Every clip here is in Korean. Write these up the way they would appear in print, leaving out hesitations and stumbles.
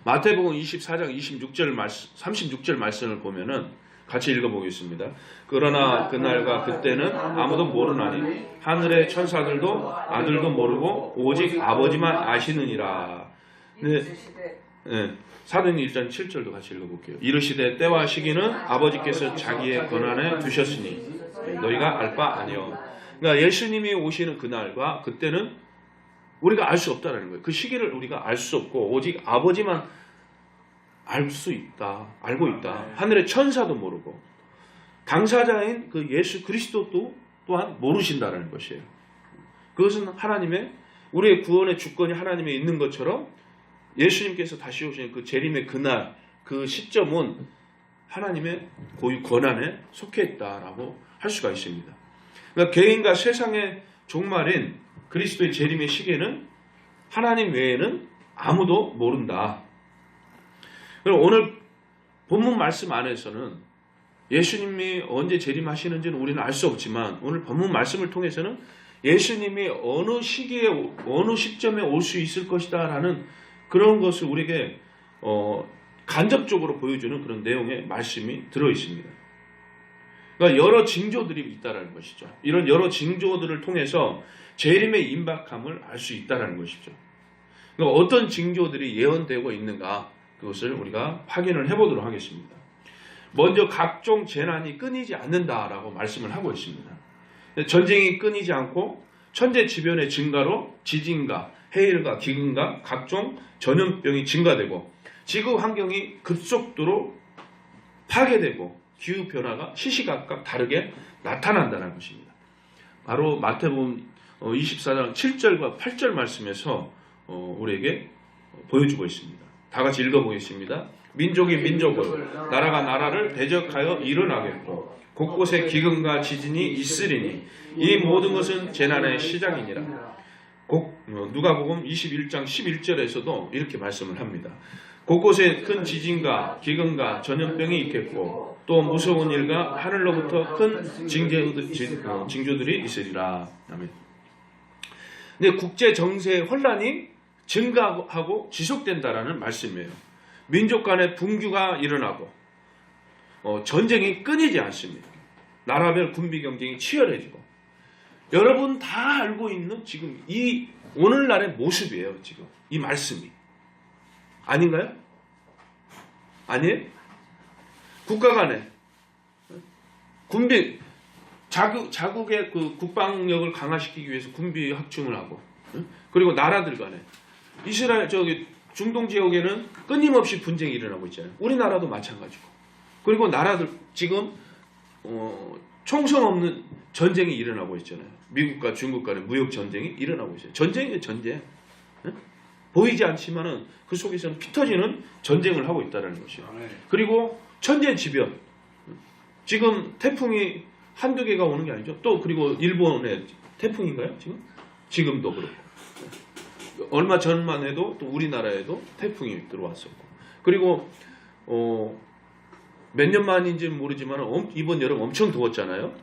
마태복음 24장 36절 말씀을 보면은 같이 읽어보겠습니다. 그러나 그날과 그때는 아무도 모르나니 하늘의 천사들도 아들도 모르고 오직 아버지만 아시느니라. 네. 사도행전 1장 7절도 같이 읽어볼게요. 이르시되 때와 시기는 아버지께서 자기의 권한에 두셨으니 너희가 알 바 아니요. 그러니까 예수님이 오시는 그날과 그때는 우리가 알 수 없다는 거예요. 그 시기를 우리가 알 수 없고 오직 아버지만 알 수 있다. 알고 있다. 하늘의 천사도 모르고 당사자인 그 예수 그리스도도 또한 모르신다는 것이에요. 그것은 하나님의 우리의 구원의 주권이 하나님에 있는 것처럼 예수님께서 다시 오시는 그 재림의 그날 그 시점은 하나님의 고유 권한에 속해 있다라고 할 수가 있습니다. 그러니까 개인과 세상의 종말인 그리스도의 재림의 시기는 하나님 외에는 아무도 모른다. 그럼 오늘 본문 말씀 안에서는 예수님이 언제 재림하시는지는 우리는 알 수 없지만 오늘 본문 말씀을 통해서는 예수님이 어느 시기에 어느 시점에 올 수 있을 것이다 라는 그런 것을 우리에게 간접적으로 보여주는 그런 내용의 말씀이 들어있습니다. 그러니까 여러 징조들이 있다는 것이죠. 이런 여러 징조들을 통해서 재림의 임박함을 알 수 있다는 것이죠. 그러니까 어떤 징조들이 예언되고 있는가 그것을 우리가 확인을 해보도록 하겠습니다. 먼저 각종 재난이 끊이지 않는다라고 말씀을 하고 있습니다. 전쟁이 끊이지 않고 천재지변의 증가로 지진과 해일과 기근과 각종 전염병이 증가되고 지구 환경이 급속도로 파괴되고 기후변화가 시시각각 다르게 나타난다는 것입니다. 바로 마태복음 24장 7절과 8절 말씀에서 우리에게 보여주고 있습니다. 다 같이 읽어보겠습니다. 민족이 민족을, 나라가 나라를 대적하여 일어나겠고 곳곳에 기근과 지진이 있으리니 이 모든 것은 재난의 시작이니라. 누가복음 21장 11절에서도 이렇게 말씀을 합니다. 곳곳에 큰 지진과 기근과 전염병이 있겠고 또 무서운 일과 하늘로부터 큰 징조들이 있으리라. 아멘. 근데 국제 정세의 혼란이 증가하고 지속된다라는 말씀이에요. 민족 간의 분규가 일어나고 전쟁이 끊이지 않습니다. 나라별 군비 경쟁이 치열해지고 여러분 다 알고 있는 지금 이 오늘날의 모습이에요. 지금 이 말씀이 아닌가요? 아니에요? 국가 간에 군비 자국의 그 국방력을 강화시키기 위해서 군비 확충을 하고 그리고 나라들 간에 이스라엘 중동 지역에는 끊임없이 분쟁이 일어나고 있잖아요. 우리나라도 마찬가지고. 그리고 나라들 지금 총성 없는 전쟁이 일어나고 있잖아요. 미국과 중국 간의 무역 전쟁이 일어나고 있어요. 전쟁이에요, 전쟁. 보이지 않지만은 그 속에서는 피 터지는 전쟁을 하고 있다는 것이에요. 그리고 천재지변. 지금 태풍이 한두 개가 오는 게 아니죠. 또 그리고 일본의 태풍인가요? 지금도 그렇고. 얼마 전만 해도 또 우리나라에도 태풍이 들어왔었고. 그리고 몇 년 만인지는 모르지만 이번 여름 엄청 더웠잖아요.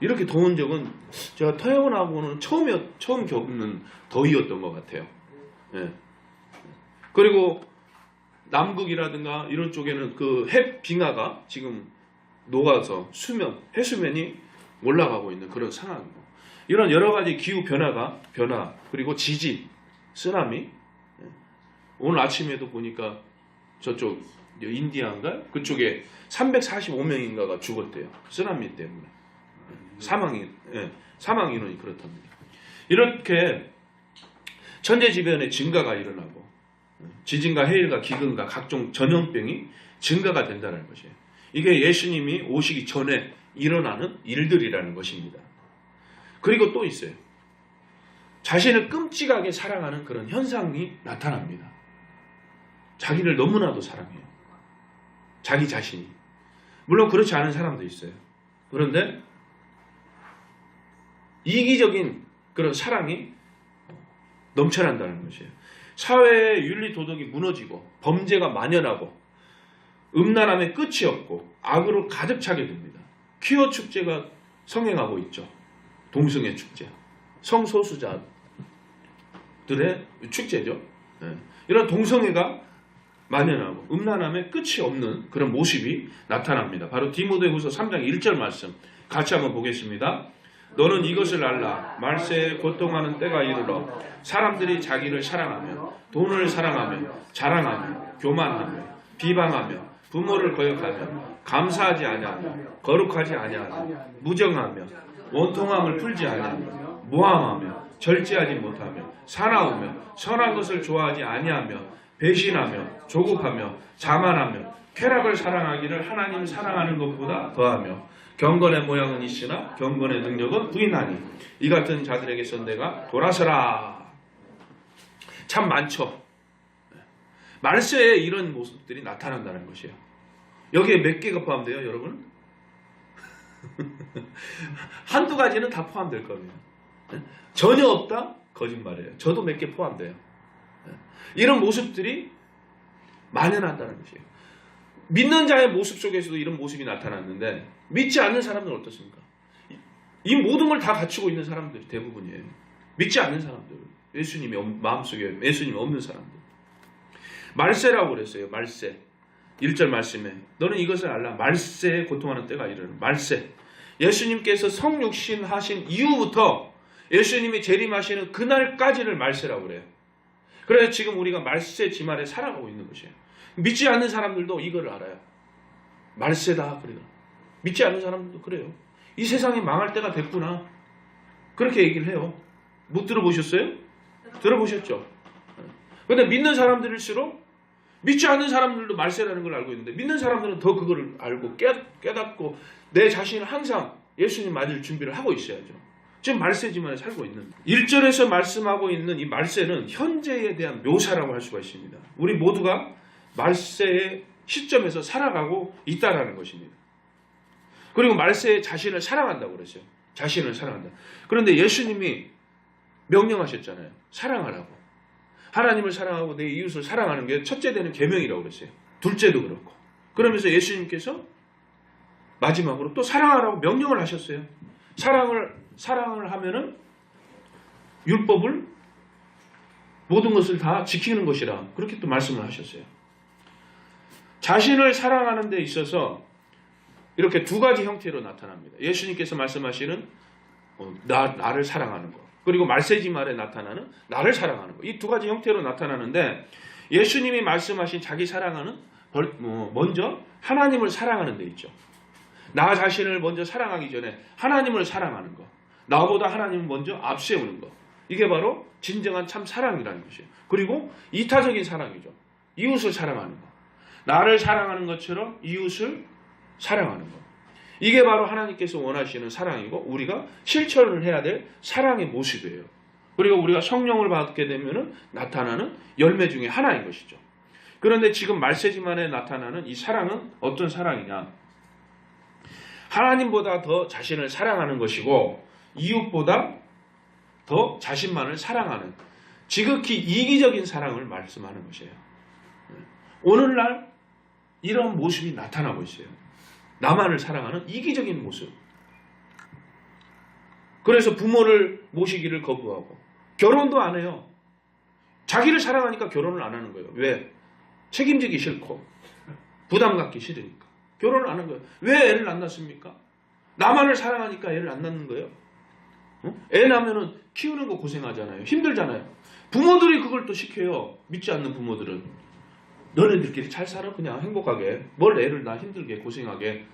이렇게 더운 적은 제가 태어나고는 처음 겪는 더위였던 것 같아요. 그리고 남극이라든가 이런 쪽에는 그 햇빙하가 지금 녹아서 해수면이 올라가고 있는 그런 상황이고 이런 여러 가지 기후 변화 그리고 지진, 쓰나미 오늘 아침에도 보니까 저쪽 인디아인가 그쪽에 345명인가가 죽었대요. 쓰나미 때문에 사망 인원이 그렇답니다. 이렇게 천재지변의 증가가 일어나고 지진과 해일과 기근과 각종 전염병이 증가가 된다는 것이에요. 이게 예수님이 오시기 전에 일어나는 일들이라는 것입니다. 그리고 또 있어요. 자신을 끔찍하게 사랑하는 그런 현상이 나타납니다. 자기를 너무나도 사랑해요. 자기 자신이. 물론 그렇지 않은 사람도 있어요. 그런데 이기적인 그런 사랑이 넘쳐난다는 것이에요. 사회의 윤리 도덕이 무너지고 범죄가 만연하고 음란함의 끝이 없고 악으로 가득 차게 됩니다. 퀴어 축제가 성행하고 있죠. 동성애 축제. 성소수자들의 축제죠. 이런 동성애가 만연하고 음란함에 끝이 없는 그런 모습이 나타납니다. 바로 디모데후서 3장 1절 말씀 같이 한번 보겠습니다. 너는 이것을 알라. 말세에 고통하는 때가 이르러 사람들이 자기를 사랑하며 돈을 사랑하며 자랑하며 교만하며 비방하며 부모를 거역하며 감사하지 아니하며 거룩하지 아니하며 무정하며 원통함을 풀지 아니하며 모함하며 절제하지 못하며 사나우며 선한 것을 좋아하지 아니하며 배신하며 조급하며 자만하며 쾌락을 사랑하기를 하나님 사랑하는 것보다 더하며 경건의 모양은 있으나 경건의 능력은 부인하니 이 같은 자들에게서 내가 돌아서라. 참 많죠. 말세에 이런 모습들이 나타난다는 것이에요. 여기에 몇 개가 포함돼요, 여러분? 한두 가지는 다 포함될 겁니다. 전혀 없다? 거짓말이에요. 저도 몇 개 포함돼요. 이런 모습들이 만연한다는 것이에요. 믿는 자의 모습 속에서도 이런 모습이 나타났는데 믿지 않는 사람들은 어떻습니까? 이 모든 걸 다 갖추고 있는 사람들이 대부분이에요. 믿지 않는 사람들, 예수님이 마음속에 예수님이 없는 사람들. 말세라고 그랬어요. 말세. 1절 말씀에 너는 이것을 알라. 말세에 고통하는 때가 이르는 말세. 예수님께서 성육신 하신 이후부터 예수님이 재림하시는 그날까지를 말세라고 그래요. 그래서 지금 우리가 말세 지말에 살아가고 있는 것이에요. 믿지 않는 사람들도 이걸 알아요. 말세다. 그래요. 믿지 않는 사람들도 그래요. 이 세상이 망할 때가 됐구나. 그렇게 얘기를 해요. 못 들어보셨어요? 들어보셨죠? 그런데 믿는 사람들일수록 믿지 않는 사람들도 말세라는 걸 알고 있는데 믿는 사람들은 더 그걸 알고 깨닫고 내 자신을 항상 예수님 맞을 준비를 하고 있어야죠. 지금 말세지만에 살고 있는 1절에서 말씀하고 있는 이 말세는 현재에 대한 묘사라고 할 수가 있습니다. 우리 모두가 말세의 시점에서 살아가고 있다라는 것입니다. 그리고 말세에 자신을 사랑한다고 그랬어요. 자신을 사랑한다. 그런데 예수님이 명령하셨잖아요. 사랑하라고. 하나님을 사랑하고 내 이웃을 사랑하는 게 첫째 되는 계명이라고 그랬어요. 둘째도 그렇고. 그러면서 예수님께서 마지막으로 또 사랑하라고 명령을 하셨어요. 사랑을 하면은 율법을 모든 것을 다 지키는 것이라 그렇게 또 말씀을 하셨어요. 자신을 사랑하는 데 있어서 이렇게 두 가지 형태로 나타납니다. 예수님께서 말씀하시는 나를 사랑하는 것. 그리고 말세지말에 나타나는 나를 사랑하는 것. 이 두 가지 형태로 나타나는데 예수님이 말씀하신 자기 사랑하는 먼저 하나님을 사랑하는 데 있죠. 나 자신을 먼저 사랑하기 전에 하나님을 사랑하는 것. 나보다 하나님을 먼저 앞세우는 것. 이게 바로 진정한 참 사랑이라는 것이에요. 그리고 이타적인 사랑이죠. 이웃을 사랑하는 것. 나를 사랑하는 것처럼 이웃을 사랑하는 것. 이게 바로 하나님께서 원하시는 사랑이고 우리가 실천을 해야 될 사랑의 모습이에요. 그리고 우리가 성령을 받게 되면 나타나는 열매 중에 하나인 것이죠. 그런데 지금 말세지만에 나타나는 이 사랑은 어떤 사랑이냐? 하나님보다 더 자신을 사랑하는 것이고 이웃보다 더 자신만을 사랑하는 지극히 이기적인 사랑을 말씀하는 것이에요. 오늘날 이런 모습이 나타나고 있어요. 나만을 사랑하는 이기적인 모습. 그래서 부모를 모시기를 거부하고 결혼도 안 해요. 자기를 사랑하니까 결혼을 안 하는 거예요. 왜? 책임지기 싫고 부담 갖기 싫으니까 결혼을 안 하는 거예요. 왜 애를 안 낳습니까? 나만을 사랑하니까 애를 안 낳는 거예요. 애 낳으면 키우는 거 고생하잖아요. 힘들잖아요. 부모들이 그걸 또 시켜요. 믿지 않는 부모들은. 너네들끼리 잘 살아 그냥 행복하게. 뭘 애를 낳아 힘들게 고생하게.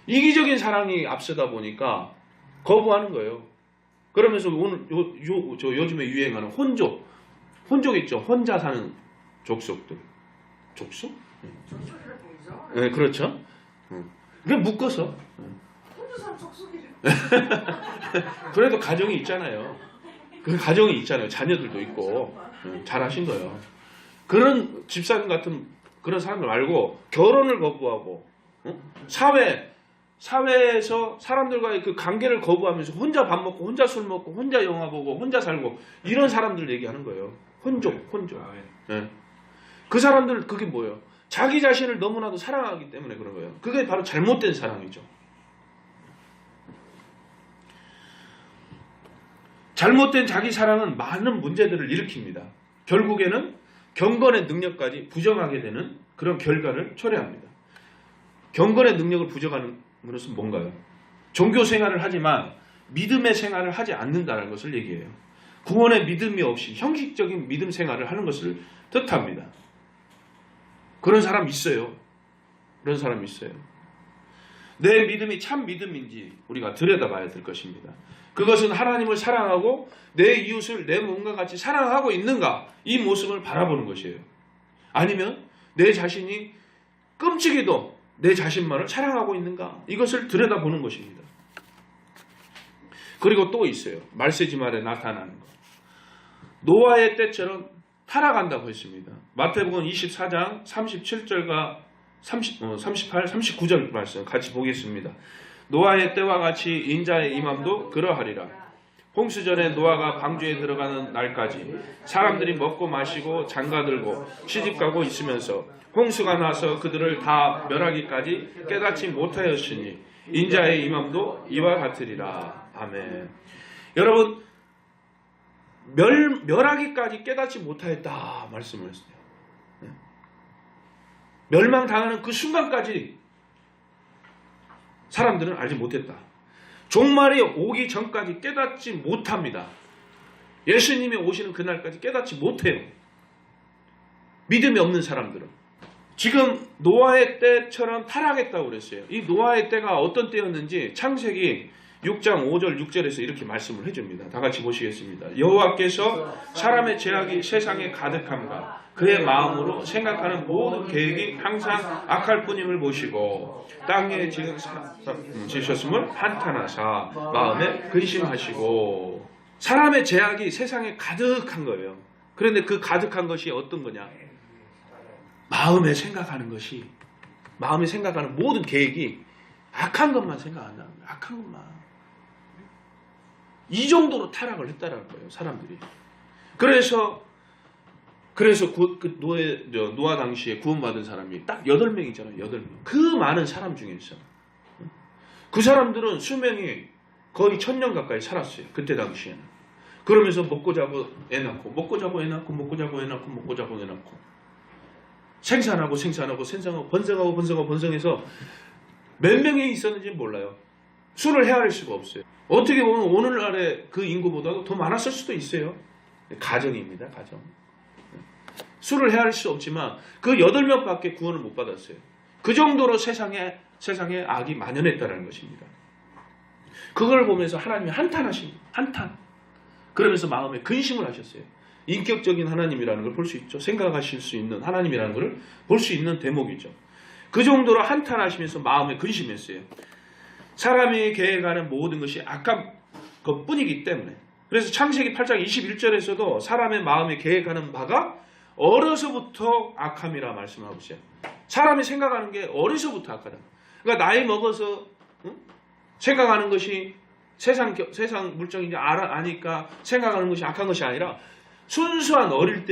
이기적인 사랑이 앞서다 보니까 거부하는 거예요. 그러면서 오늘 요즘에 유행하는 혼족 있죠. 혼자 사는 족속들. 족속? 네, 그렇죠. 그냥 묶어서. 혼자 사는 족속이래. 그래도 가정이 있잖아요. 그 가정이 있잖아요. 자녀들도 있고. 잘하신 거예요. 그런 집사님 같은 그런 사람들 말고 결혼을 거부하고 사회에서 사람들과의 그 관계를 거부하면서 혼자 밥 먹고 혼자 술 먹고 혼자 영화 보고 혼자 살고 이런 사람들 얘기하는 거예요. 혼족. 네. 그 사람들 그게 뭐예요? 자기 자신을 너무나도 사랑하기 때문에 그런 거예요. 그게 바로 잘못된 사랑이죠. 잘못된 자기 사랑은 많은 문제들을 일으킵니다. 결국에는 경건의 능력까지 부정하게 되는 그런 결과를 초래합니다. 경건의 능력을 부정하는 것은 뭔가요? 종교 생활을 하지만 믿음의 생활을 하지 않는다는 것을 얘기해요. 구원의 믿음이 없이 형식적인 믿음 생활을 하는 것을 뜻합니다. 그런 사람 있어요. 그런 사람 있어요. 내 믿음이 참 믿음인지 우리가 들여다봐야 될 것입니다. 그것은 하나님을 사랑하고 내 이웃을 내 몸과 같이 사랑하고 있는가, 이 모습을 바라보는 것이에요. 아니면 내 자신이 끔찍이도 내 자신만을 사랑하고 있는가, 이것을 들여다보는 것입니다. 그리고 또 있어요. 말세지 말에 나타나는 것. 노아의 때처럼 타락한다고 했습니다. 마태복음 24장 37절과 38, 39절 말씀 같이 보겠습니다. 노아의 때와 같이 인자의 임함도 그러하리라. 홍수전에 노아가 방주에 들어가는 날까지 사람들이 먹고 마시고 장가들고 시집가고 있으면서 홍수가 나서 그들을 다 멸하기까지 깨닫지 못하였으니 인자의 임함도 이와 같으리라. 아멘. 여러분, 멸하기까지 깨닫지 못하였다 말씀을 했어요. 멸망당하는 그 순간까지 사람들은 알지 못했다. 종말이 오기 전까지 깨닫지 못합니다. 예수님이 오시는 그날까지 깨닫지 못해요. 믿음이 없는 사람들은. 지금 노아의 때처럼 타락했다고 그랬어요. 이 노아의 때가 어떤 때였는지 창세기 6장 5절 6절에서 이렇게 말씀을 해줍니다. 다 같이 보시겠습니다. 여호와께서 사람의 죄악이 세상에 가득함과 그의 마음으로 생각하는 모든 계획이 항상 악할 뿐임을 보시고 땅에 지으셨음을 한탄하사 마음에 근심하시고. 사람의 죄악이 세상에 가득한 거예요. 그런데 그 가득한 것이 어떤 거냐? 마음에 생각하는 것이, 마음에 생각하는 모든 계획이 악한 것만 생각한다는 거예요. 악한 것만. 이 정도로 타락을 했다는 거예요, 사람들이. 그래서 노아 당시에 구원받은 사람이 딱 8명이잖아요. 8명. 그 많은 사람 중에서 그 사람들은 수명이 거의 1000년 가까이 살았어요. 그때 당시에는. 그러면서 먹고 자고 애 낳고, 먹고 자고 애 낳고, 먹고 자고 애 낳고, 먹고 자고 애 낳고, 생산하고 번성해서 몇 명이 있었는지 몰라요. 수를 헤아릴 수가 없어요. 어떻게 보면 오늘날의 그 인구보다도 더 많았을 수도 있어요. 가정입니다. 가정. 수를 헤아릴 수 없지만 그 8명밖에 구원을 못 받았어요. 그 정도로 세상에 악이 만연했다는 것입니다. 그걸 보면서 하나님이 한탄. 그러면서 마음에 근심을 하셨어요. 인격적인 하나님이라는 걸 볼 수 있죠. 생각하실 수 있는 하나님이라는 걸 볼 수 있는 대목이죠. 그 정도로 한탄하시면서 마음에 근심했어요. 사람이 계획하는 모든 것이 악한 것뿐이기 때문에. 그래서 창세기 8장 21절에서도 사람의 마음에 계획하는 바가 어려서부터 악함이라 말씀하고 있어요. 사람이 생각하는 게 어려서부터 악하다. 그러니까 나이 먹어서 생각하는 것이 세상 물정인지 아니까 생각하는 것이 악한 것이 아니라 순수한 어린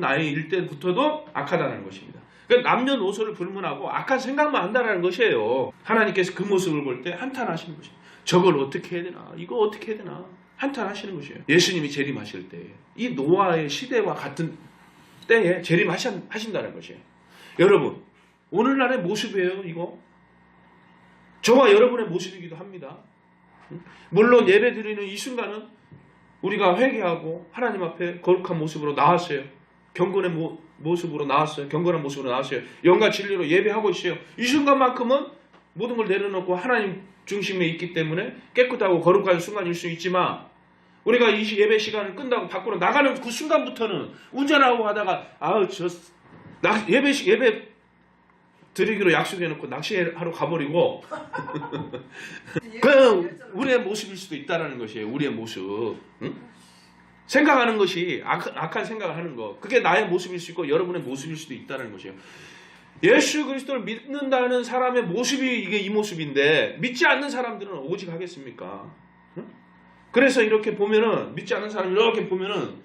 나이일 때부터도 악하다는 것입니다. 그러니까 남녀노소를 불문하고 악한 생각만 한다는 것이에요. 하나님께서 그 모습을 볼 때 한탄하시는 것이에요. 저걸 어떻게 해야 되나? 이거 어떻게 해야 되나? 한탄하시는 것이에요. 예수님이 재림하실 때 이 노아의 시대와 같은 때에 재림하신다는 것이에요. 여러분, 오늘날의 모습이에요. 이거 저와 여러분의 모습이기도 합니다. 물론 예배 드리는 이 순간은 우리가 회개하고 하나님 앞에 거룩한 모습으로 나왔어요. 경건의 모습으로 나왔어요. 경건한 모습으로 나왔어요. 영과 진리로 예배하고 있어요. 이 순간만큼은 모든 걸 내려놓고 하나님 중심에 있기 때문에 깨끗하고 거룩한 순간일 수 있지만, 우리가 이 예배 시간을 끝나고 밖으로 나가는 그 순간부터는 운전하고 하다가 예배 드리기로 약속해놓고 낚시하러 가버리고 그냥 우리의 모습일 수도 있다는 것이에요. 우리의 모습. 응? 생각하는 것이 악한 생각을 하는 거, 그게 나의 모습일 수 있고 여러분의 모습일 수도 있다는 것이에요. 예수 그리스도를 믿는다는 사람의 모습이 이게 이 모습인데 믿지 않는 사람들은 오직 하겠습니까? 응? 그래서 이렇게 보면은, 믿지 않는 사람 이렇게 보면은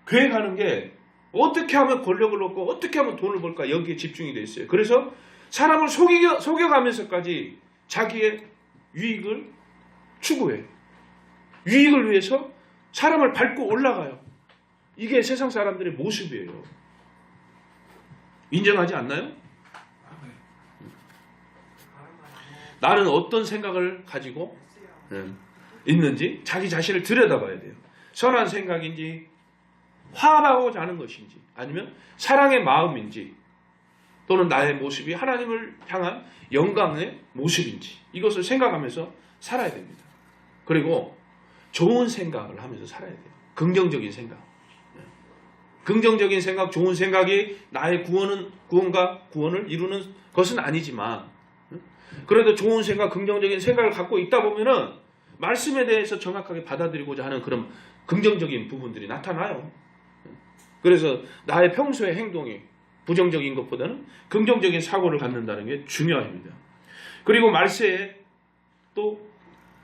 계획하는 게 어떻게 하면 권력을 얻고 어떻게 하면 돈을 벌까, 여기에 집중이 돼 있어요. 그래서 사람을 속여가면서까지 자기의 유익을 추구해. 유익을 위해서 사람을 밟고 올라가요. 이게 세상 사람들의 모습이에요. 인정하지 않나요? 나는 어떤 생각을 가지고 있는지 자기 자신을 들여다봐야 돼요. 선한 생각인지 화합하고자 하는 것인지 아니면 사랑의 마음인지 또는 나의 모습이 하나님을 향한 영광의 모습인지 이것을 생각하면서 살아야 됩니다. 그리고 좋은 생각을 하면서 살아야 돼요. 긍정적인 생각. 긍정적인 생각, 좋은 생각이 나의 구원과 구원을 이루는 것은 아니지만 그래도 좋은 생각, 긍정적인 생각을 갖고 있다 보면은 말씀에 대해서 정확하게 받아들이고자 하는 그런 긍정적인 부분들이 나타나요. 그래서 나의 평소의 행동이 부정적인 것보다는 긍정적인 사고를 갖는다는 게 중요합니다. 그리고 말세에 또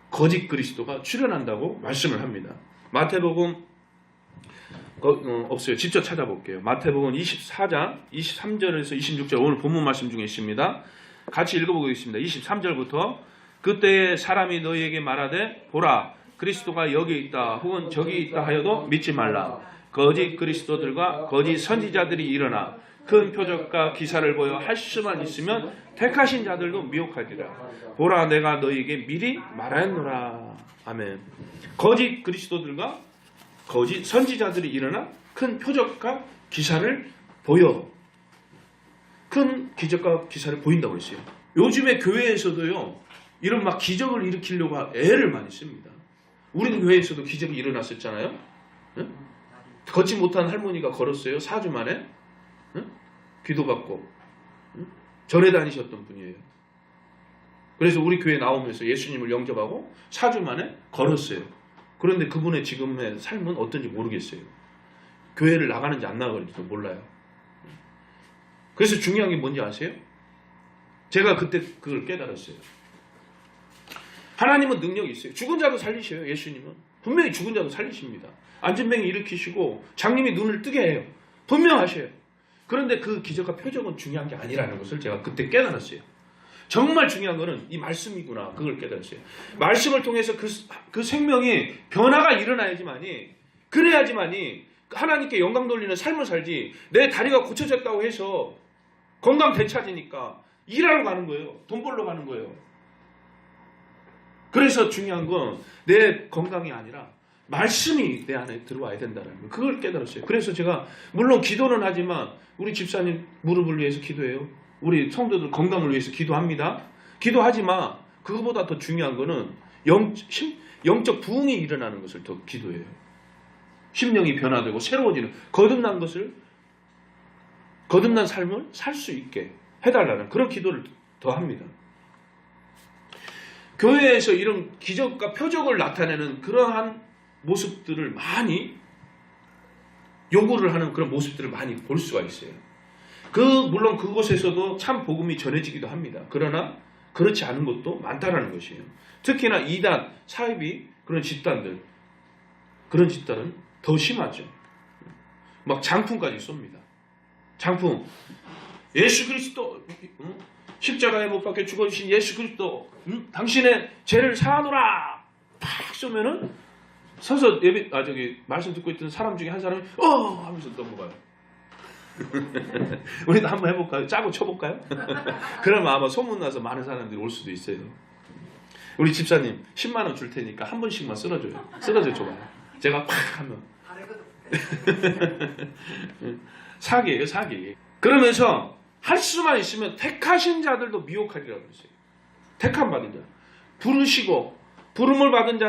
거짓 그리스도가 출현한다고 말씀을 합니다. 마태복음 없어요. 직접 찾아볼게요. 마태복음 24장 23절에서 26절 오늘 본문 말씀 중에 있습니다. 같이 읽어보겠습니다. 23절부터 그때에 사람이 너희에게 말하되 보라 그리스도가 여기 있다 혹은 저기 있다 하여도 믿지 말라. 거짓 그리스도들과 거짓 선지자들이 일어나 큰 표적과 기사를 보여 할 수만 있으면 택하신 자들도 미혹하리라. 보라 내가 너희에게 미리 말하였노라. 아멘. 거짓 그리스도들과 거짓 선지자들이 일어나 큰 표적과 기사를 보여. 큰 기적과 기사를 보인다고 했어요. 요즘에 교회에서도요. 이런 막 기적을 일으키려고 애를 많이 씁니다. 우리 교회에서도 기적이 일어났었잖아요. 응? 걷지 못한 할머니가 걸었어요. 4주 만에. 응? 기도받고. 응? 절에 다니셨던 분이에요. 그래서 우리 교회 나오면서 예수님을 영접하고 4주 만에 걸었어요. 그런데 그분의 지금의 삶은 어떤지 모르겠어요. 교회를 나가는지 안 나가는지도 몰라요. 그래서 중요한 게 뭔지 아세요? 제가 그때 그걸 깨달았어요. 하나님은 능력이 있어요. 죽은 자도 살리셔요. 예수님은. 분명히 죽은 자도 살리십니다. 안진뱅이 일으키시고 장님이 눈을 뜨게 해요. 분명하셔요. 그런데 그 기적과 표적은 중요한 게 아니라는 것을 제가 그때 깨달았어요. 정말 중요한 거는 이 말씀이구나. 그걸 깨달았어요. 말씀을 통해서 그 생명이 변화가 일어나야지만이 그래야지만이 하나님께 영광 돌리는 삶을 살지 내 다리가 고쳐졌다고 해서 건강 되찾으니까 일하러 가는 거예요. 돈 벌러 가는 거예요. 그래서 중요한 건 내 건강이 아니라 말씀이 내 안에 들어와야 된다는 거. 그걸 깨달았어요. 그래서 제가 물론 기도는 하지만 우리 집사님 무릎을 위해서 기도해요. 우리 성도들 건강을 위해서 기도합니다. 기도하지만 그거보다 더 중요한 거는 영적 부흥이 일어나는 것을 더 기도해요. 심령이 변화되고 새로워지는 거듭난 삶을 살 수 있게 해달라는 그런 기도를 더 합니다. 교회에서 이런 기적과 표적을 나타내는 그러한 모습들을 많이 요구를 하는 그런 모습들을 많이 볼 수가 있어요. 물론 그곳에서도 참 복음이 전해지기도 합니다. 그러나 그렇지 않은 것도 많다라는 것이에요. 특히나 이단, 사이비 그런 집단은 더 심하죠. 막 장풍까지 쏩니다. 장풍. 예수 그리스도 십자가에 못 박혀 죽어주신 예수 그리스도 당신의 죄를 사하노라 팍 쏘면은 서서 말씀 듣고 있던 사람 중에 한 사람이 하면서 넘어가요. 우리도 한번 해볼까요? 짜고 쳐볼까요? 그러면 아마 소문나서 많은 사람들이 올 수도 있어요. 우리 집사님 10만 원 줄 테니까 한 번씩만 쓸어줘요. 쓸어줘 줘봐요. 제가 팍 하면 사기예요, 사기. 그러면서 할 수만 있으면 택하신 자들도 미혹하리라고 했어요. 택함 받은 자. 부르시고 부름을 받은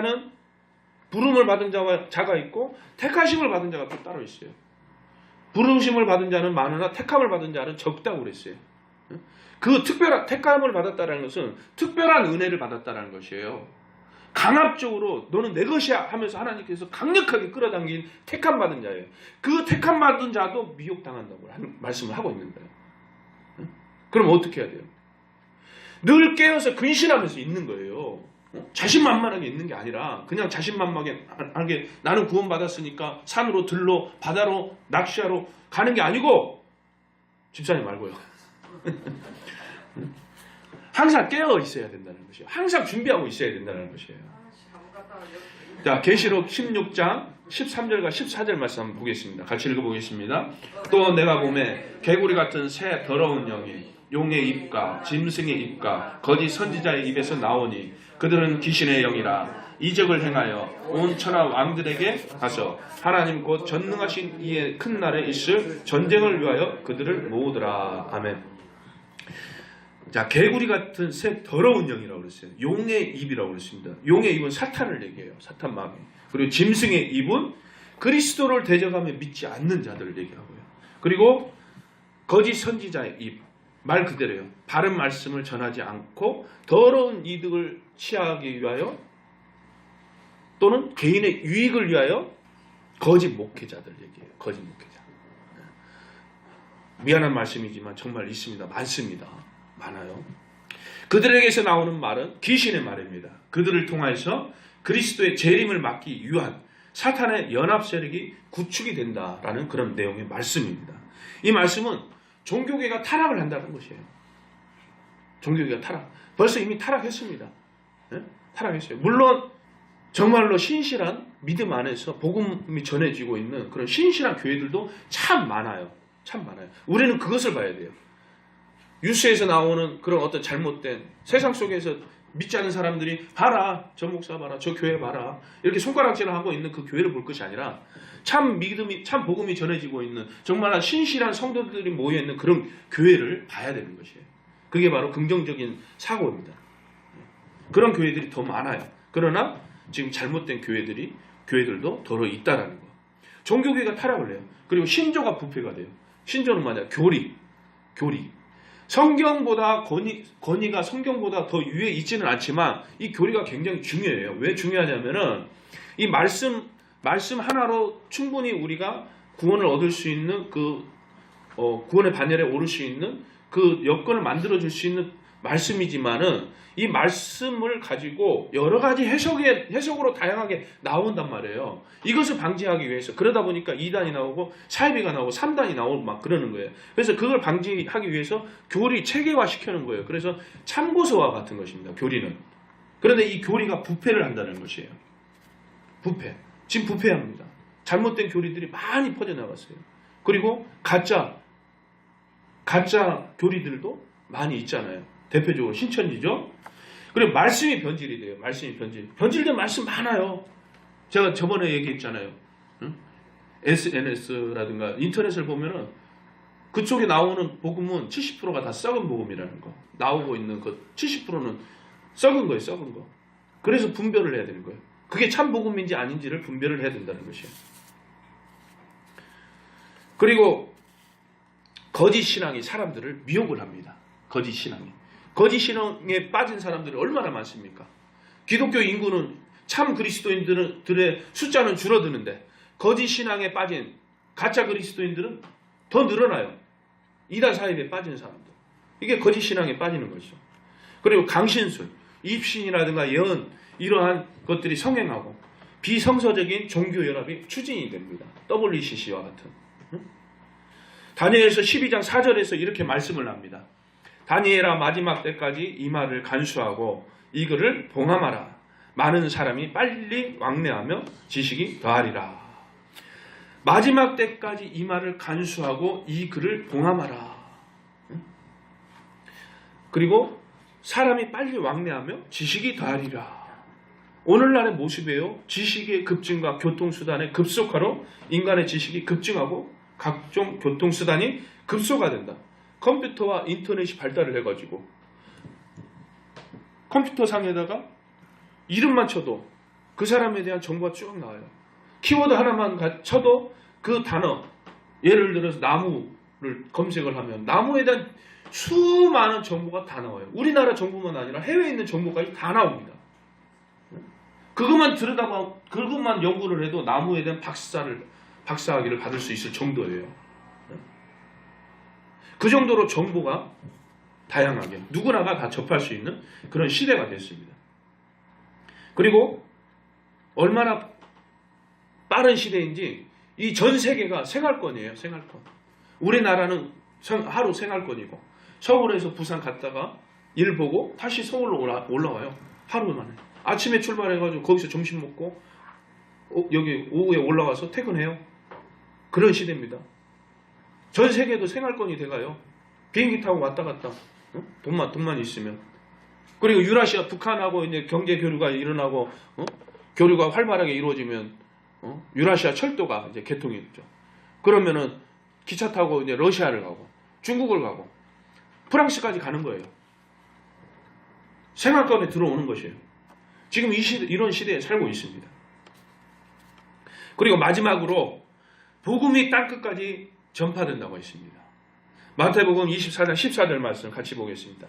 자가 있고 택하심을 받은 자가 또 따로 있어요. 부르심을 받은 자는 많으나 택함을 받은 자는 적다고 그랬어요. 그 특별한 택함을 받았다는 것은 특별한 은혜를 받았다는 것이에요. 강압적으로 너는 내 것이야 하면서 하나님께서 강력하게 끌어당긴 택함 받은 자예요. 그 택함 받은 자도 미혹당한다고 말씀을 하고 있는 거예요. 그럼 어떻게 해야 돼요? 늘 깨어서 근신하면서 있는 거예요. 자신만만하게 있는 게 아니라 그냥 자신만만하게 나는 구원받았으니까 산으로 들로 바다로 낚시하러 가는 게 아니고 집사님 말고요. 항상 깨어 있어야 된다는 것이에요. 항상 준비하고 있어야 된다는 것이에요. 자, 계시록 16장 13절과 14절 말씀 한번 보겠습니다. 같이 읽어보겠습니다. 또 내가 보매 개구리 같은 새 더러운 영이 용의 입과 짐승의 입과 거짓 선지자의 입에서 나오니 그들은 귀신의 영이라 이적을 행하여 온 천하 왕들에게 가서 하나님 곧 전능하신 이의 큰 날에 있을 전쟁을 위하여 그들을 모으더라. 아멘. 자, 개구리 같은 새 더러운 영이라고 그랬어요. 용의 입이라고 그랬습니다. 용의 입은 사탄을 얘기해요. 사탄 마귀. 그리고 짐승의 입은 그리스도를 대적하며 믿지 않는 자들을 얘기하고요. 그리고 거짓 선지자의 입. 말 그대로요. 바른 말씀을 전하지 않고 더러운 이득을 취하기 위하여 또는 개인의 유익을 위하여 거짓 목회자들 얘기해요. 거짓 목회자. 미안한 말씀이지만 정말 있습니다. 많습니다. 많아요. 그들에게서 나오는 말은 귀신의 말입니다. 그들을 통해서 그리스도의 재림을 막기 위한 사탄의 연합 세력이 구축이 된다라는 그런 내용의 말씀입니다. 이 말씀은 종교계가 타락을 한다는 것이에요. 종교계가 타락. 벌써 이미 타락했습니다. 네? 타락했어요. 물론 정말로 신실한 믿음 안에서 복음이 전해지고 있는 그런 신실한 교회들도 참 많아요. 참 많아요. 우리는 그것을 봐야 돼요. 뉴스에서 나오는 그런 어떤 잘못된 세상 속에서 믿지 않는 사람들이 봐라, 저 목사 봐라, 저 교회 봐라 이렇게 손가락질을 하고 있는 그 교회를 볼 것이 아니라 참 믿음이, 참 복음이 전해지고 있는 정말 신실한 성도들이 모여 있는 그런 교회를 봐야 되는 것이에요. 그게 바로 긍정적인 사고입니다. 그런 교회들이 더 많아요. 그러나 지금 잘못된 교회들도 더러 있다라는 거. 종교계가 타락을 해요. 그리고 신조가 부패가 돼요. 신조는 뭐냐? 교리. 성경보다 권위가 성경보다 더 위에 있지는 않지만 이 교리가 굉장히 중요해요. 왜 중요하냐면은 이 말씀 하나로 충분히 우리가 구원을 얻을 수 있는 구원의 반열에 오를 수 있는 그 여건을 만들어 줄 수 있는 말씀이지만은 이 말씀을 가지고 여러 가지 해석으로 다양하게 나온단 말이에요. 이것을 방지하기 위해서 그러다 보니까 2단이 나오고 사이비가 나오고 3단이 나오고 막 그러는 거예요. 그래서 그걸 방지하기 위해서 교리 체계화 시키는 거예요. 그래서 참고서와 같은 것입니다. 교리는. 그런데 이 교리가 부패를 한다는 것이에요. 부패. 지금 부패합니다. 잘못된 교리들이 많이 퍼져나갔어요. 그리고 가짜 교리들도 많이 있잖아요. 대표적으로 신천지죠. 그리고 말씀이 변질이 돼요. 말씀이 변질된 말씀 많아요. 제가 저번에 얘기했잖아요. SNS라든가 인터넷을 보면은 그쪽에 나오는 복음은 70%가 다 썩은 복음이라는 거. 나오고 있는 그 70%는 썩은 거예요. 썩은 거. 그래서 분별을 해야 되는 거예요. 그게 참 복음인지 아닌지를 분별을 해야 된다는 것이에요. 그리고 거짓 신앙이 사람들을 미혹을 합니다. 거짓 신앙에 빠진 사람들이 얼마나 많습니까? 기독교 인구는 참 그리스도인들의 숫자는 줄어드는데 거짓 신앙에 빠진 가짜 그리스도인들은 더 늘어나요. 이단 사입에 빠진 사람들. 이게 거짓 신앙에 빠지는 것이죠. 그리고 강신술, 입신이라든가 예언 이러한 것들이 성행하고 비성서적인 종교연합이 추진이 됩니다. WCC와 같은. 다니엘서 12장 4절에서 이렇게 말씀을 합니다. 다니엘아 마지막 때까지 이 말을 간수하고 이 글을 봉함하라. 많은 사람이 빨리 왕래하며 지식이 더하리라. 마지막 때까지 이 말을 간수하고 이 글을 봉함하라. 그리고 사람이 빨리 왕래하며 지식이 더하리라. 오늘날의 모습이에요. 지식의 급증과 교통수단의 급속화로 인간의 지식이 급증하고 각종 교통수단이 급소화된다. 컴퓨터와 인터넷이 발달을 해가지고 컴퓨터 상에다가 이름만 쳐도 그 사람에 대한 정보가 쭉 나와요. 키워드 하나만 쳐도 그 단어, 예를 들어서 나무를 검색을 하면 나무에 대한 수많은 정보가 다 나와요. 우리나라 정보만 아니라 해외에 있는 정보까지 다 나옵니다. 그것만 연구를 해도 나무에 대한 박사학위를 받을 수 있을 정도예요. 그 정도로 정보가 다양하게 누구나가 다 접할 수 있는 그런 시대가 됐습니다. 그리고 얼마나 빠른 시대인지 이 전 세계가 생활권이에요. 생활권. 우리나라는 하루 생활권이고 서울에서 부산 갔다가 일 보고 다시 서울로 올라와요. 하루 만에. 아침에 출발해가지고 거기서 점심 먹고 여기 오후에 올라가서 퇴근해요. 그런 시대입니다. 전 세계도 생활권이 돼가요. 비행기 타고 왔다 갔다. 돈만 있으면. 그리고 유라시아 북한하고 이제 경제 교류가 일어나고 교류가 활발하게 이루어지면 유라시아 철도가 이제 개통이 됐죠. 그러면은 기차 타고 이제 러시아를 가고 중국을 가고 프랑스까지 가는 거예요. 생활권에 들어오는 것이에요. 지금 이런 시대에 살고 있습니다. 그리고 마지막으로 복음이 땅끝까지 전파된다고 했습니다. 마태복음 24장 14절 말씀 같이 보겠습니다.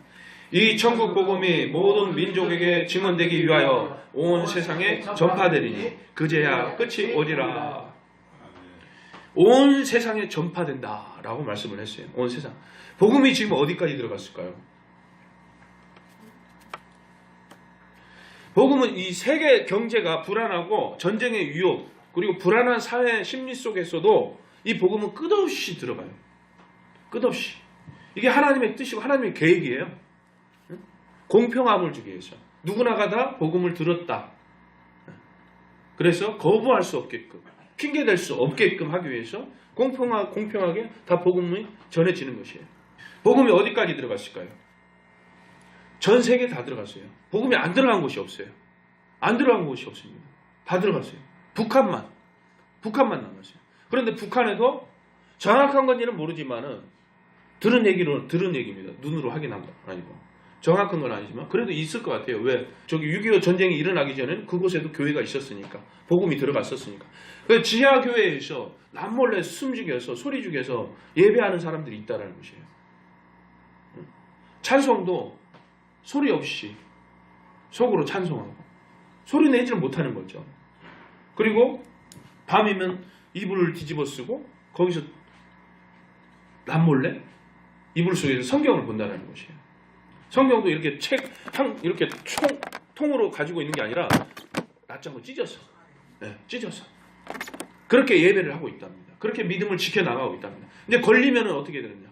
이 천국 복음이 모든 민족에게 증언되기 위하여 온 세상에 전파되리니 그제야 끝이 오리라. 온 세상에 전파된다라고 말씀을 했어요. 온 세상. 복음이 지금 어디까지 들어갔을까요? 복음은 이 세계 경제가 불안하고 전쟁의 위협 그리고 불안한 사회 심리 속에서도 이 복음은 끝없이 들어가요. 끝없이. 이게 하나님의 뜻이고 하나님의 계획이에요. 공평함을 주기 위해서. 누구나가 다 복음을 들었다. 그래서 거부할 수 없게끔, 핑계댈 수 없게끔 하기 위해서 공평하게 다 복음이 전해지는 것이에요. 복음이 어디까지 들어갔을까요? 전 세계에 다 들어갔어요. 복음이 안 들어간 곳이 없어요. 안 들어간 곳이 없습니다. 다 들어갔어요. 북한만 남았어요. 그런데 북한에도 정확한 건지는 모르지만은 들은 얘기입니다. 눈으로 확인한 건 아니고 정확한 건 아니지만 그래도 있을 것 같아요. 왜? 저기 6.25 전쟁이 일어나기 전에는 그곳에도 교회가 있었으니까 복음이 들어갔었으니까. 그 지하 교회에서 남몰래 숨죽여서 소리 죽여서 예배하는 사람들이 있다라는 것이에요. 찬송도 소리 없이 속으로 찬송하고 소리 내지를 못하는 거죠. 그리고 밤이면 이불을 뒤집어 쓰고 거기서 남몰래 이불 속에서 성경을 본다는 것이에요. 성경도 이렇게 이렇게 통으로 가지고 있는 게 아니라 낱장으로 찢어서 그렇게 예배를 하고 있답니다. 그렇게 믿음을 지켜나가고 있답니다. 근데 걸리면 어떻게 되느냐?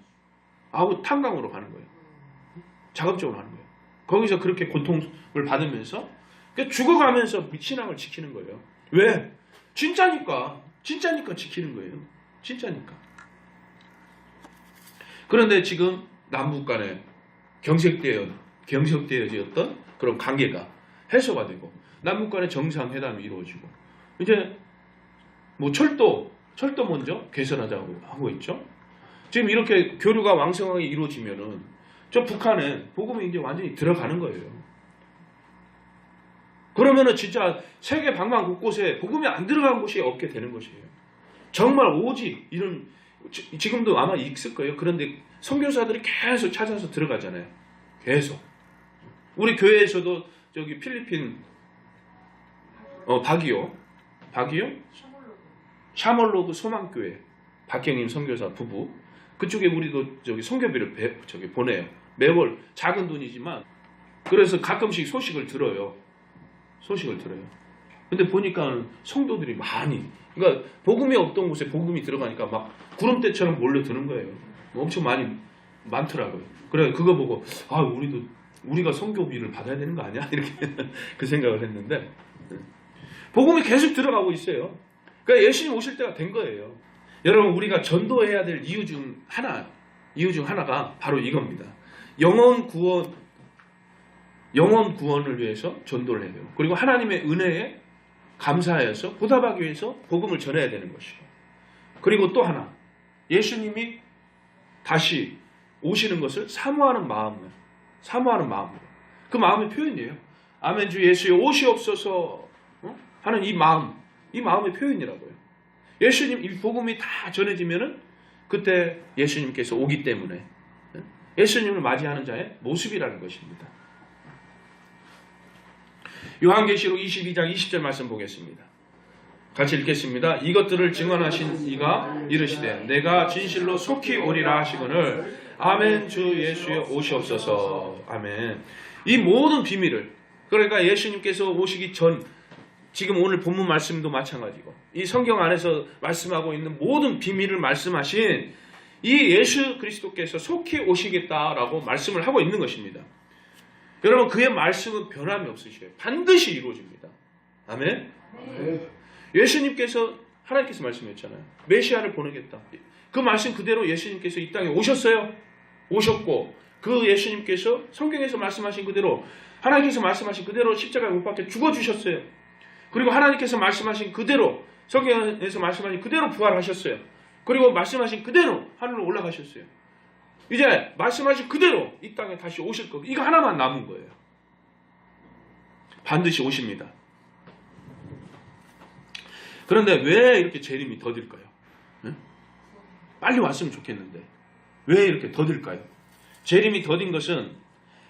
탄광으로 가는 거예요. 작업적으로 하는 거예요. 거기서 그렇게 고통을 받으면서 죽어가면서 신앙을 지키는 거예요. 왜? 진짜니까 지키는 거예요. 진짜니까. 그런데 지금 남북 간에 경색되어졌던 그런 관계가 해소가 되고 남북 간의 정상회담이 이루어지고 이제 뭐 철도 먼저 개선하자고 하고 있죠. 지금 이렇게 교류가 왕성하게 이루어지면은 저 북한에 복음이 이제 완전히 들어가는 거예요. 그러면은 진짜 세계 방방 곳곳에 복음이 안 들어간 곳이 없게 되는 것이에요. 정말 오직 이런 지금도 아마 있을 거예요. 그런데 선교사들이 계속 찾아서 들어가잖아요. 계속. 우리 교회에서도 저기 필리핀 바기오 샤몰로그 소망교회 박경임 선교사 부부 그쪽에 우리도 저기 선교비를 보내요. 매월 작은 돈이지만 그래서 가끔씩 소식을 들어요. 근데 보니까 성도들이 많이 그러니까 복음이 없던 곳에 복음이 들어가니까 막 구름대처럼 몰려드는 거예요. 엄청 많더라고요. 그래 그거 보고 우리가 선교비를 받아야 되는 거 아니야? 이렇게 그 생각을 했는데 복음이 계속 들어가고 있어요. 그러니까 예수님 오실 때가 된 거예요. 여러분 우리가 전도해야 될 이유 중 하나가 바로 이겁니다. 영혼 구원을 위해서 전도를 해야 돼요. 그리고 하나님의 은혜에 감사해서 보답하기 위해서 복음을 전해야 되는 것이에요. 그리고 또 하나 예수님이 다시 오시는 것을 사모하는 마음으로 그 마음의 표현이에요. 아멘 주 예수여 오시옵소서 하는 이 마음의 표현이라고요. 예수님 이 복음이 다 전해지면은 그때 예수님께서 오기 때문에 예수님을 맞이하는 자의 모습이라는 것입니다. 요한계시록 22장 20절 말씀 보겠습니다. 같이 읽겠습니다. 이것들을 증언하신 이가 이르시되 내가 진실로 속히 오리라 하시거늘 아멘 주 예수여 오시옵소서. 아멘. 이 모든 비밀을 그러니까 예수님께서 오시기 전 지금 오늘 본문 말씀도 마찬가지고 이 성경 안에서 말씀하고 있는 모든 비밀을 말씀하신 이 예수 그리스도께서 속히 오시겠다라고 말씀을 하고 있는 것입니다. 여러분 그의 말씀은 변함이 없으셔요. 반드시 이루어집니다. 아멘. 네. 예수님께서 하나님께서 말씀했잖아요. 메시아를 보내겠다. 그 말씀 그대로 예수님께서 이 땅에 오셨어요. 오셨고 그 예수님께서 성경에서 말씀하신 그대로 하나님께서 말씀하신 그대로 십자가에 못 박혀 죽어주셨어요. 그리고 하나님께서 말씀하신 그대로 성경에서 말씀하신 그대로 부활하셨어요. 그리고 말씀하신 그대로 하늘로 올라가셨어요. 이제 말씀하신 그대로 이 땅에 다시 오실 거고 이거 하나만 남은 거예요. 반드시 오십니다. 그런데 왜 이렇게 재림이 더딜까요? 빨리 왔으면 좋겠는데 왜 이렇게 더딜까요? 재림이 더딘 것은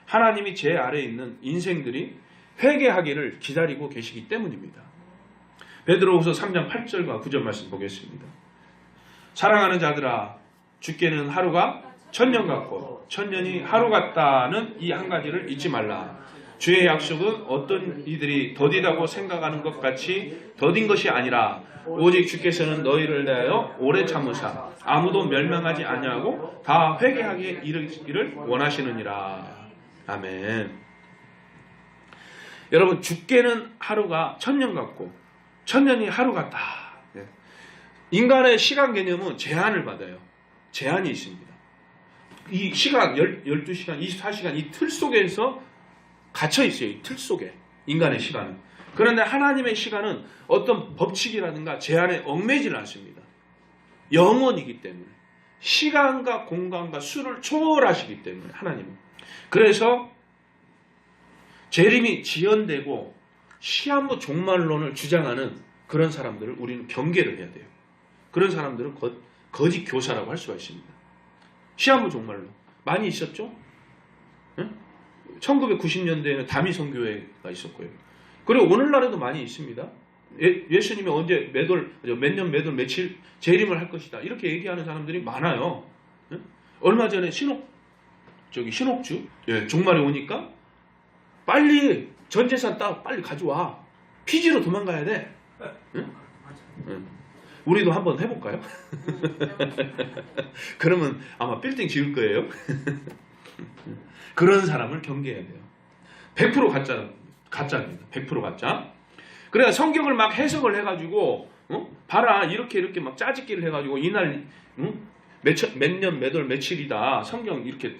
하나님이 제 아래에 있는 인생들이 회개하기를 기다리고 계시기 때문입니다. 베드로후서 3장 8절과 9절 말씀 보겠습니다. 사랑하는 자들아 주께는 하루가 천년 같고 천년이 하루 같다는 이 한 가지를 잊지 말라. 주의 약속은 어떤 이들이 더디다고 생각하는 것 같이 더딘 것이 아니라 오직 주께서는 너희를 대하여 오래 참으사 아무도 멸망하지 아니하고 다 회개하기에 이르기를 원하시느니라. 아멘. 여러분 주께는 하루가 천년 같고 천년이 하루 같다. 인간의 시간 개념은 제한을 받아요. 제한이 있습니다. 이 시간 12시간 24시간 이 틀 속에서 갇혀 있어요. 이 틀 속에 인간의 시간은. 그런데 하나님의 시간은 어떤 법칙이라든가 제한에 얽매지는 않습니다. 영원이기 때문에 시간과 공간과 수를 초월하시기 때문에 하나님은. 그래서 재림이 지연되고 시한부 종말론을 주장하는 그런 사람들을 우리는 경계를 해야 돼요. 그런 사람들은 거짓 교사라고 할 수가 있습니다. 시한부 종말론 많이 있었죠? 응? 1990년대에는 다미성교회가 있었고요. 그리고 오늘날에도 많이 있습니다. 예수님이 언제 몇 년 며칠 재림을 할 것이다 이렇게 얘기하는 사람들이 많아요. 응? 얼마 전에 신옥주 종말이 오니까 빨리 전 재산 따 빨리 가져와. 피지로 도망가야 돼. 응? 응. 우리도 한번 해볼까요? 그러면 아마 빌딩 지을 거예요. 그런 사람을 경계해야 돼요. 100% 가짜입니다. 100% 가짜. 그래야 성경을 막 해석을 해가지고 봐라 이렇게 막 짜집기를 해가지고 이날 몇 년 몇 월 며칠이다 성경 이렇게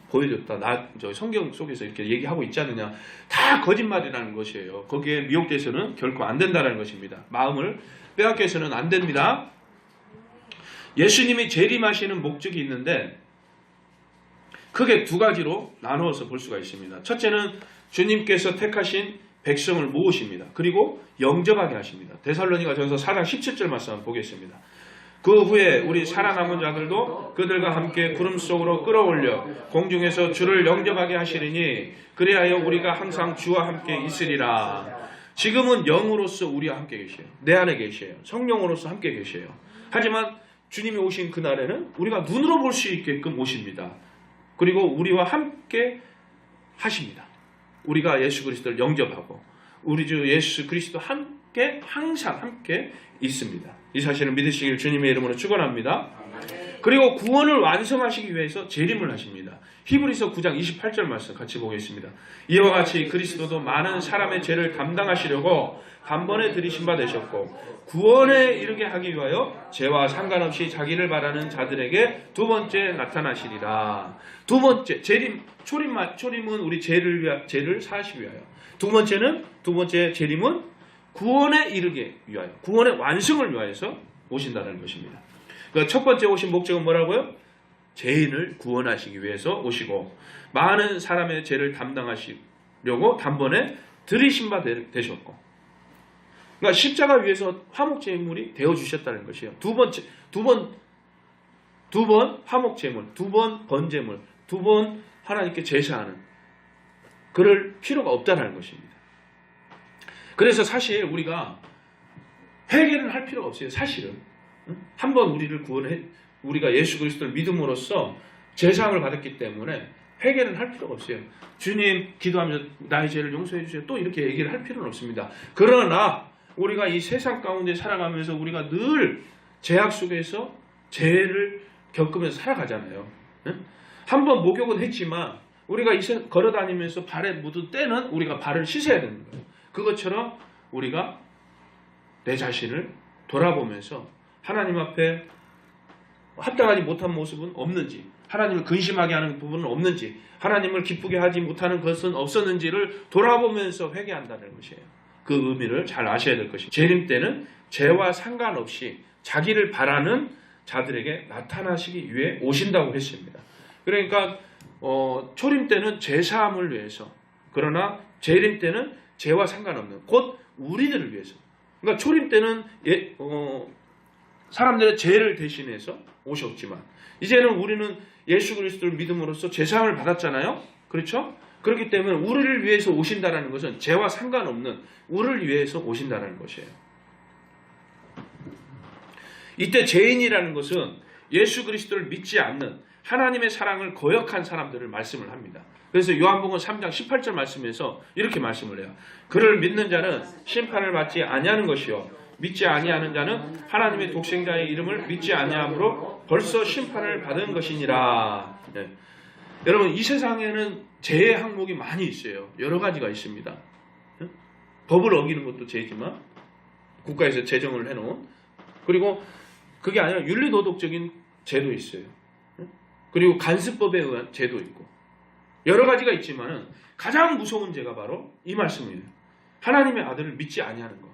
보여줬다. 저 성경 속에서 이렇게 얘기하고 있지 않느냐. 다 거짓말이라는 것이에요. 거기에 미혹돼서는 결코 안 된다는 것입니다. 마음을 빼앗겨서는 안 됩니다. 예수님이 재림하시는 목적이 있는데 크게 두 가지로 나누어서 볼 수가 있습니다. 첫째는 주님께서 택하신 백성을 모으십니다. 그리고 영접하게 하십니다. 데살로니가전서 4장 17절 말씀 한번 보겠습니다. 그 후에 우리 살아남은 자들도 그들과 함께 구름 속으로 끌어올려 공중에서 주를 영접하게 하시리니 그리하여 우리가 항상 주와 함께 있으리라. 지금은 영으로서 우리와 함께 계셔요. 내 안에 계셔요. 성령으로서 함께 계셔요. 하지만 주님이 오신 그날에는 우리가 눈으로 볼 수 있게끔 오십니다. 그리고 우리와 함께 하십니다. 우리가 예수 그리스도를 영접하고 우리 주 예수 그리스도 함께 항상 함께 있습니다. 이 사실을 믿으시길 주님의 이름으로 축원합니다. 그리고 구원을 완성하시기 위해서 재림을 하십니다. 히브리서 9장 28절 말씀 같이 보겠습니다. 이와 같이 그리스도도 많은 사람의 죄를 담당하시려고 단번에 들이신 바 되셨고 구원에 이르게 하기 위하여 죄와 상관없이 자기를 바라는 자들에게 두 번째 나타나시리라. 두 번째 초림은 우리 죄를 사하시기 위하여. 두 번째 재림은 구원에 이르게 위하여, 구원의 완성을 위하여서 오신다는 것입니다. 그러니까 첫 번째 오신 목적은 뭐라고요? 죄인을 구원하시기 위해서 오시고 많은 사람의 죄를 담당하시려고 단번에 들이신 바 되셨고, 그러니까 십자가 위에서 화목제물이 되어주셨다는 것이에요. 두 번 화목제물, 두 번 번제물, 두 번 하나님께 제사하는 그럴 필요가 없다는 것입니다. 그래서 사실 우리가 회개를 할 필요가 없어요. 사실은 한번 우리를 우리가 예수 그리스도를 믿음으로써 제사함을 받았기 때문에 회개는 할 필요가 없어요. 주님 기도하면서 나의 죄를 용서해 주세요. 또 이렇게 얘기를 할 필요는 없습니다. 그러나 우리가 이 세상 가운데 살아가면서 우리가 늘 죄악 속에서 죄를 겪으면서 살아가잖아요. 한번 목욕은 했지만 우리가 걸어다니면서 발에 묻은 때는 우리가 발을 씻어야 되는 거예요. 그것처럼 우리가 내 자신을 돌아보면서 하나님 앞에 합당하지 못한 모습은 없는지, 하나님을 근심하게 하는 부분은 없는지, 하나님을 기쁘게 하지 못하는 것은 없었는지를 돌아보면서 회개한다는 것이에요. 그 의미를 잘 아셔야 될 것입니다. 재림 때는 죄와 상관없이 자기를 바라는 자들에게 나타나시기 위해 오신다고 했습니다. 그러니까 초림 때는 죄사함을 위해서, 그러나 재림 때는 죄와 상관없는, 곧 우리들을 위해서. 그러니까 초림 때는 사람들의 죄를 대신해서 오셨지만, 이제는 우리는 예수 그리스도를 믿음으로써 죄사함을 받았잖아요. 그렇죠? 그렇기 때문에 우리를 위해서 오신다는 것은 죄와 상관없는 우리를 위해서 오신다는 것이에요. 이때 죄인이라는 것은 예수 그리스도를 믿지 않는, 하나님의 사랑을 거역한 사람들을 말씀을 합니다. 그래서 요한복음 3장 18절 말씀에서 이렇게 말씀을 해요. 그를 믿는 자는 심판을 받지 아니하는 것이요, 믿지 아니하는 자는 하나님의 독생자의 이름을 믿지 아니함으로 벌써 심판을 받은 것이니라. 네. 여러분, 이 세상에는 죄의 항목이 많이 있어요. 여러 가지가 있습니다. 법을 어기는 것도 죄지만, 국가에서 제정을 해놓은, 그리고 그게 아니라 윤리도덕적인 죄도 있어요. 그리고 간습법에 의한 죄도 있고, 여러 가지가 있지만 가장 무서운 죄가 바로 이 말씀이에요. 하나님의 아들을 믿지 아니하는 것.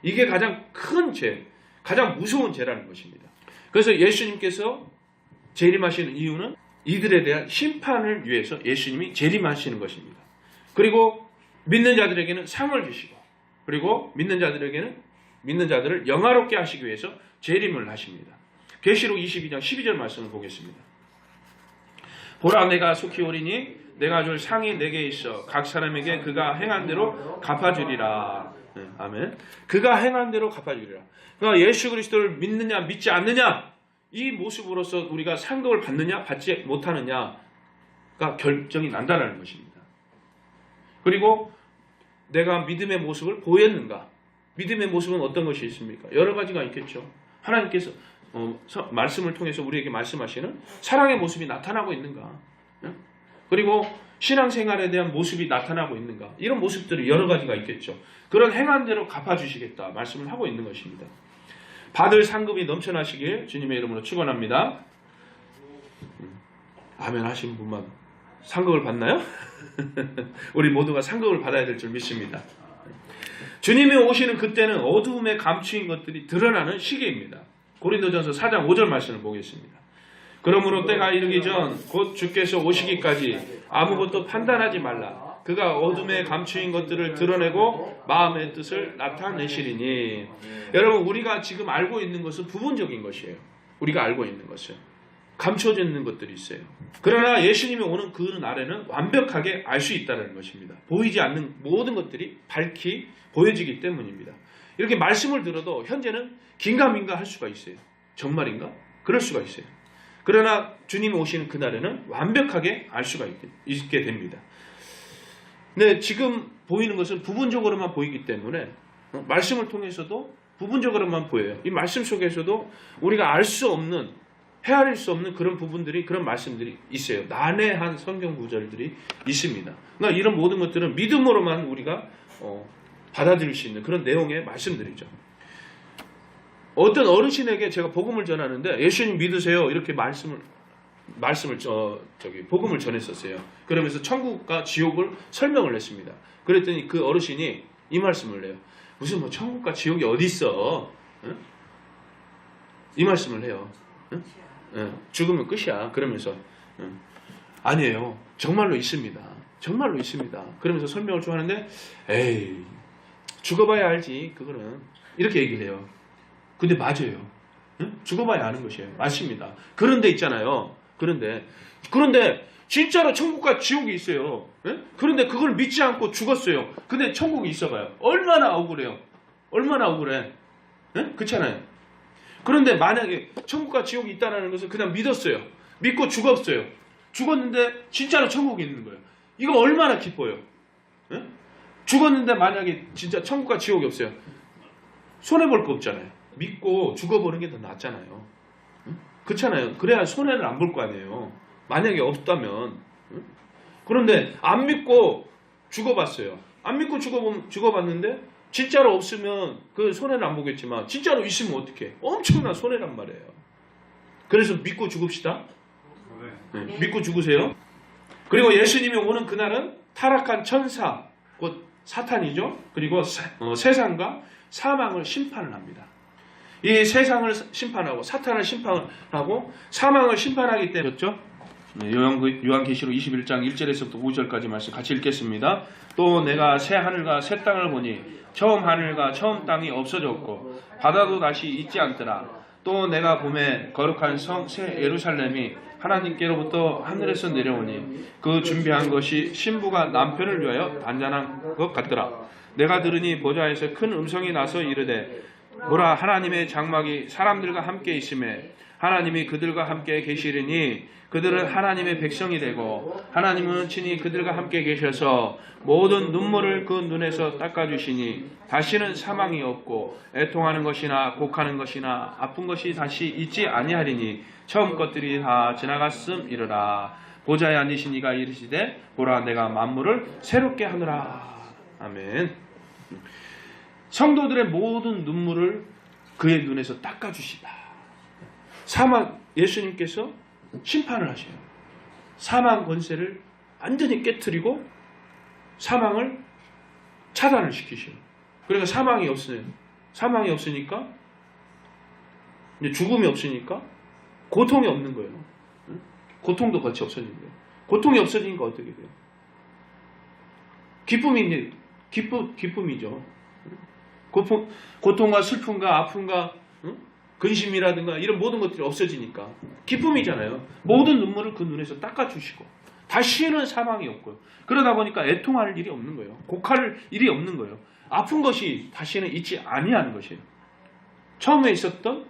이게 가장 큰 죄, 가장 무서운 죄라는 것입니다. 그래서 예수님께서 재림하시는 이유는 이들에 대한 심판을 위해서 예수님이 재림하시는 것입니다. 그리고 믿는 자들에게는 상을 주시고, 그리고 믿는 자들을 영화롭게 하시기 위해서 재림을 하십니다. 계시록 22장 12절 말씀을 보겠습니다. 보라, 내가 속히 오리니 내가 줄 상이 내게 있어 각 사람에게 그가 행한 대로 갚아주리라. 네, 아멘. 그가 행한 대로 갚아주리라. 그러니까 예수 그리스도를 믿느냐 믿지 않느냐, 이 모습으로서 우리가 상급을 받느냐 받지 못하느냐가 결정이 난다는 것입니다. 그리고 내가 믿음의 모습을 보였는가? 믿음의 모습은 어떤 것이 있습니까? 여러 가지가 있겠죠. 하나님께서 말씀을 통해서 우리에게 말씀하시는 사랑의 모습이 나타나고 있는가? 그리고 신앙생활에 대한 모습이 나타나고 있는가? 이런 모습들이 여러 가지가 있겠죠. 그런 행한 대로 갚아주시겠다 말씀을 하고 있는 것입니다. 받을 상급이 넘쳐나시길 주님의 이름으로 축원합니다. 아멘 하신 분만 상급을 받나요? 우리 모두가 상급을 받아야 될 줄 믿습니다. 주님이 오시는 그때는 어두움에 감추인 것들이 드러나는 시기입니다. 고린도전서 4장 5절 말씀을 보겠습니다. 그러므로 때가 이르기 전 곧 주께서 오시기까지 아무것도 판단하지 말라. 그가 어둠에 감추인 것들을 드러내고 마음의 뜻을 나타내시리니. 여러분, 우리가 지금 알고 있는 것은 부분적인 것이에요. 우리가 알고 있는 것은 감춰져 있는 것들이 있어요. 그러나 예수님이 오는 그 날에는 완벽하게 알 수 있다는 것입니다. 보이지 않는 모든 것들이 밝히 보여지기 때문입니다. 이렇게 말씀을 들어도 현재는 긴가민가 할 수가 있어요. 정말인가? 그럴 수가 있어요. 그러나 주님이 오시는 그날에는 완벽하게 알 수가 있게 됩니다. 네, 지금 보이는 것은 부분적으로만 보이기 때문에 말씀을 통해서도 부분적으로만 보여요. 이 말씀 속에서도 우리가 알 수 없는, 헤아릴 수 없는 그런 부분들이, 그런 말씀들이 있어요. 난해한 성경 구절들이 있습니다. 그러니까 이런 모든 것들은 믿음으로만 우리가 받아들일 수 있는 그런 내용의 말씀들이죠. 어떤 어르신에게 제가 복음을 전하는데 예수님 믿으세요 이렇게 복음을 전했었어요. 그러면서 천국과 지옥을 설명을 했습니다. 그랬더니 그 어르신이 이 말씀을 해요. 무슨 뭐 천국과 지옥이 어디 있어? 응? 이 말씀을 해요. 응? 응. 죽으면 끝이야. 그러면서 아니에요. 정말로 있습니다. 정말로 있습니다. 그러면서 설명을 좀 하는데, 에이, 죽어봐야 알지. 그거는 이렇게 얘기를 해요. 근데 맞아요. 응? 죽어봐야 아는 것이에요. 맞습니다. 그런데 있잖아요. 그런데 진짜로 천국과 지옥이 있어요. 응? 그런데 그걸 믿지 않고 죽었어요. 근데 천국이 있어봐요. 얼마나 억울해요. 얼마나 억울해. 응? 그렇잖아요. 그런데 만약에 천국과 지옥이 있다는 것을 그냥 믿었어요. 믿고 죽었어요. 죽었는데 진짜로 천국이 있는 거예요. 이거 얼마나 기뻐요. 응? 죽었는데 만약에 진짜 천국과 지옥이 없어요. 손해볼 거 없잖아요. 믿고 죽어보는 게 더 낫잖아요. 응? 그렇잖아요. 그래야 손해를 안 볼 거 아니에요. 만약에 없다면. 응? 그런데 안 믿고 죽어봤어요. 안 믿고 죽어봤는데 진짜로 없으면 그 손해는 안 보겠지만 진짜로 있으면 어떡해? 엄청난 손해란 말이에요. 그래서 믿고 죽읍시다. 네, 믿고 죽으세요. 그리고 예수님이 오는 그날은 타락한 천사, 곧 사탄이죠. 그리고 세상과 사망을 심판을 합니다. 이 세상을 심판하고 사탄을 심판하고 사망을 심판하기 때문이었죠. 요한계시록 21장 1절에서부터 5절까지 말씀 같이 읽겠습니다. 또 내가 새 하늘과 새 땅을 보니 처음 하늘과 처음 땅이 없어졌고 바다도 다시 있지 않더라. 또 내가 봄에 거룩한 성 새 예루살렘이 하나님께로부터 하늘에서 내려오니 그 준비한 것이 신부가 남편을 위하여 단장한 것 같더라. 내가 들으니 보좌에서 큰 음성이 나서 이르되 보라 하나님의 장막이 사람들과 함께 있음에 하나님이 그들과 함께 계시리니 그들은 하나님의 백성이 되고 하나님은 친히 그들과 함께 계셔서 모든 눈물을 그 눈에서 닦아주시니 다시는 사망이 없고 애통하는 것이나 곡하는 것이나 아픈 것이 다시 있지 아니하리니 처음 것들이 다 지나갔음이르라. 보좌에 앉으신 이가 이르시되 보라 내가 만물을 새롭게 하노라. 아멘. 성도들의 모든 눈물을 그의 눈에서 닦아주시다. 예수님께서 심판을 하셔요. 사망 권세를 완전히 깨트리고 사망을 차단을 시키셔요. 그러니까 사망이 없어요. 사망이 없으니까 이제 죽음이 없으니까 고통이 없는 거예요. 고통도 같이 없어진 거예요. 고통이 없어지니까 어떻게 돼요? 기쁨이죠. 고통과 슬픔과 아픔과 근심이라든가 이런 모든 것들이 없어지니까 기쁨이잖아요. 모든 눈물을 그 눈에서 닦아주시고 다시는 사망이 없고요. 그러다 보니까 애통할 일이 없는 거예요. 곡할 일이 없는 거예요. 아픈 것이 다시는 있지 아니하는 것이에요. 처음에 있었던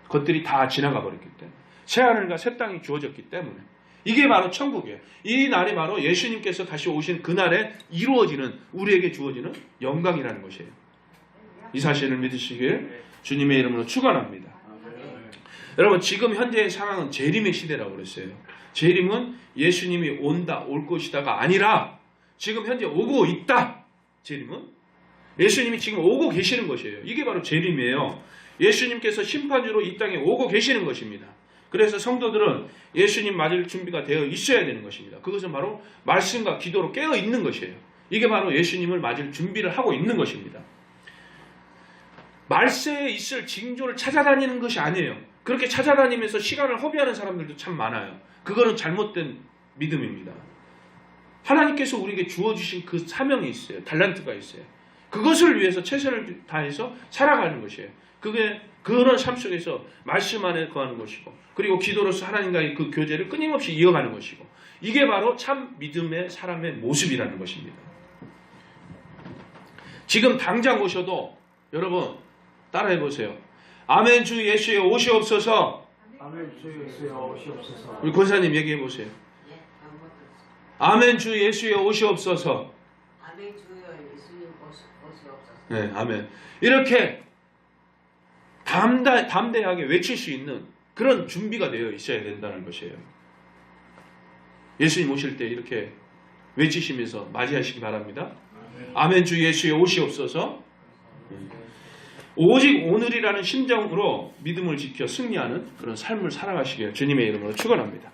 것들이 다 지나가 버렸기 때문에 새하늘과 새 땅이 주어졌기 때문에 이게 바로 천국이에요. 이 날이 바로 예수님께서 다시 오신 그날에 이루어지는 우리에게 주어지는 영광이라는 것이에요. 이 사실을 믿으시길 주님의 이름으로 축원합니다. 여러분 지금 현재의 상황은 재림의 시대라고 그랬어요. 재림은 예수님이 온다 올 것이다가 아니라 지금 현재 오고 있다. 재림은 예수님이 지금 오고 계시는 것이에요. 이게 바로 재림이에요. 예수님께서 심판주로 이 땅에 오고 계시는 것입니다. 그래서 성도들은 예수님 맞을 준비가 되어 있어야 되는 것입니다. 그것은 바로 말씀과 기도로 깨어 있는 것이에요. 이게 바로 예수님을 맞을 준비를 하고 있는 것입니다. 말세에 있을 징조를 찾아다니는 것이 아니에요. 그렇게 찾아다니면서 시간을 허비하는 사람들도 참 많아요. 그거는 잘못된 믿음입니다. 하나님께서 우리에게 주어주신 그 사명이 있어요. 달란트가 있어요. 그것을 위해서 최선을 다해서 살아가는 것이에요. 그런 삶 속에서 말씀 안에 거하는 것이고 그리고 기도로서 하나님과의 그 교제를 끊임없이 이어가는 것이고 이게 바로 참 믿음의 사람의 모습이라는 것입니다. 지금 당장 오셔도 여러분 따라해보세요. 아멘 주 예수의 오시옵소서. 아멘 주 예수의 오시옵소서. 우리 권사님 얘기해보세요. 아멘 주 예수의 오시옵소서. 아멘 주 예수님 오시옵소서. 네, 아멘. 이렇게 담대하게 외칠 수 있는 그런 준비가 되어 있어야 된다는 것이에요. 예수님 오실 때 이렇게 외치시면서 맞이하시기 바랍니다. 아멘 주 예수의 오시옵소서. 오직 오늘이라는 심정으로 믿음을 지켜 승리하는 그런 삶을 살아가시길 주님의 이름으로 축원합니다.